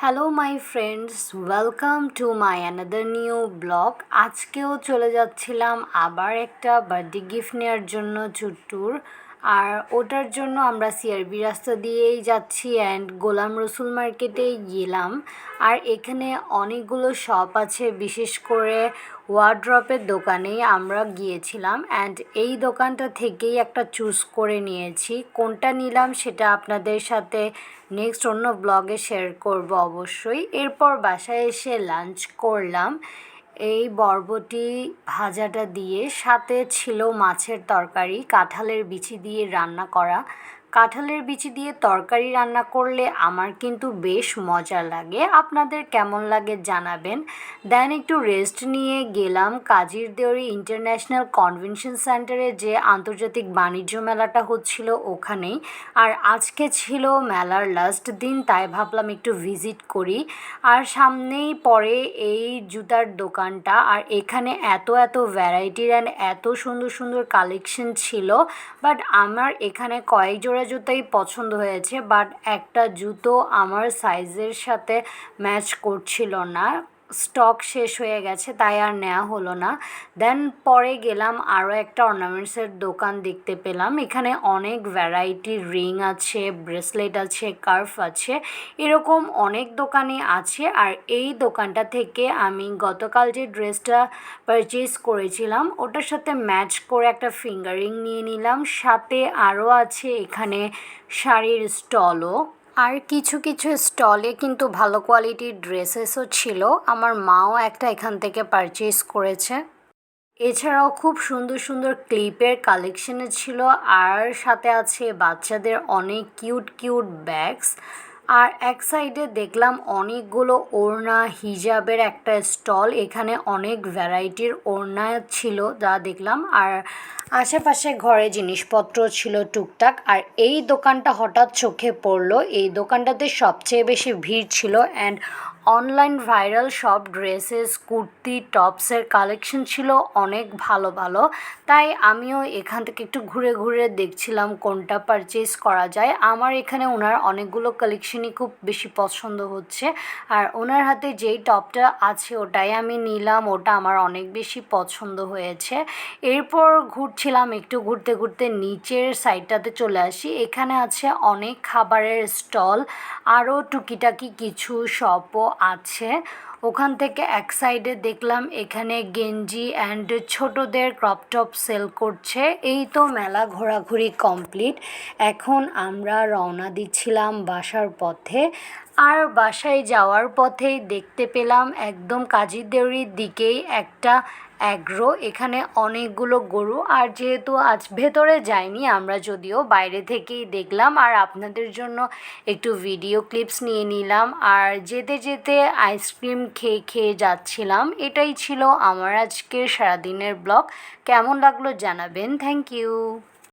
Hello my friends, welcome to my another new blog. আজকেও চলে যাচ্ছিলাম আবার একটা বার্থডে গিফট নেওয়ার জন্য চুট্টুর। আর ওটার জন্য আমরা সিআরবি রাস্তা দিয়েই যাচ্ছি অ্যান্ড গোলাম রসুল মার্কেটেই গেলাম। আর এখানে অনেকগুলো শপ আছে, বিশেষ করে ওয়ার্ড্রপের দোকানেই আমরা গিয়েছিলাম অ্যান্ড এই দোকানটা থেকেই একটা চুজ করে নিয়েছি। কোনটা নিলাম সেটা আপনাদের সাথে নেক্সট অন্য ব্লগে শেয়ার করব অবশ্যই। এরপর বাসায় এসে লাঞ্চ করলাম এই বরবটি ভাজাটা দিয়ে, সাথে ছিল মাছের তরকারি কাঁঠালের বিচি দিয়ে রান্না করা। কাঁঠালের বিচি দিয়ে তরকারি রান্না করলে আমার কিন্তু বেশ মজা লাগে, আপনাদের কেমন লাগে জানাবেন। দেন একটু রেস্ট নিয়ে গেলাম কাজীর দেওরি ইন্টারন্যাশনাল কনভেনশন সেন্টারে, যে আন্তর্জাতিক বাণিজ্য মেলাটা হচ্ছিল ওখানেই। আর আজকে ছিল মেলার লাস্ট দিন, তাই ভাবলাম একটু ভিজিট করি। আর সামনেই পড়ে এই জুতার দোকানটা, আর এখানে এত এত ভ্যারাইটির অ্যান্ড এত সুন্দর সুন্দর কালেকশন ছিল। বাট আমার এখানে কয়েক জোড়া জুতোই পছন্দ হয়েছে, বাট একটা জুতো আমার সাইজের সাথে ম্যাচ করছিল না, স্টক শেষ হয়ে গেছে, তাই আর নেওয়া হলো না। দেন পরে গেলাম আরও একটা অর্নামেন্টসের দোকান দেখতে পেলাম। এখানে অনেক ভ্যারাইটির রিং আছে, ব্রেসলেট আছে, কার্ফ আছে, এরকম অনেক দোকানে আছে। আর এই দোকানটা থেকে আমি গতকাল যে ড্রেসটা পারচেজ করেছিলাম ওটার সাথে ম্যাচ করে একটা ফিঙ্গার রিং নিয়ে নিলাম। সাথে আরও আছে এখানে শাড়ির স্টলও। আর কিছু কিছু স্টলে কিন্তু ভালো কোয়ালিটির ড্রেসেসও ছিল, আমার মাও একটা এখান থেকে পারচেজ করেছে। এছাড়াও খুব সুন্দর সুন্দর ক্লিপের কালেকশনে ছিল, আর সাথে আছে বাচ্চাদের অনেক কিউট কিউট ব্যাগস। আর এক সাইডে দেখলাম অনেকগুলো ওড়না হিজাবের একটা স্টল, এখানে অনেক ভ্যারাইটির ওড়না ছিল যা দেখলাম। আর আশেপাশে ঘরে জিনিসপত্র ছিল টুকটাক। আর এই দোকানটা হঠাৎ চোখে পড়লো, এই দোকানটাতে সবচেয়ে বেশি ভিড় ছিল অ্যান্ড অনলাইন ভাইরাল সব ড্রেসেস, কুর্তি, টপসের কালেকশন ছিল অনেক ভালো ভালো। তাই আমিও এখান থেকে একটু ঘুরে ঘুরে দেখছিলাম কোনটা পারচেজ করা যায়। আমার এখানে ওনার অনেকগুলো কালেকশনই খুব বেশি পছন্দ হচ্ছে, আর ওনার হাতে যেই টপটা আছে ওটাই আমি নিলাম, ওটা আমার অনেক বেশি পছন্দ হয়েছে। এরপর ঘুরছিলাম, একটু ঘুরতে ঘুরতে নিচের সাইডটাতে চলে আসি, এখানে আছে অনেক খাবারের স্টল, আরও টুকিটাকি কিছু শপও আছে। ওখান থেকে এক সাইডে দেখলাম এখানে গেঞ্জি অ্যান্ড ছোটদের ক্রপ টপ সেল করছে। এই তো মেলা ঘোরাঘুরি কমপ্লিট, এখন আমরা রওনা দিচ্ছিলাম বাসার পথে। আর বাসায় যাওয়ার পথেই দেখতে পেলাম একদম কাজীর দেউরির দিকেই একটা অ্যাগ্রো, এখানে অনেকগুলো গরু। আর যেহেতু আজ ভেতরে যাইনি আমরা, যদিও বাইরে থেকেই দেখলাম আর আপনাদের জন্য একটু ভিডিও ক্লিপস নিয়ে নিলাম। আর যেতে যেতে আইসক্রিম খেয়ে খেয়ে যাচ্ছিলাম। এটাই ছিল আমার আজকের সারাদিনের ব্লগ, কেমন লাগলো জানাবেন। Thank you.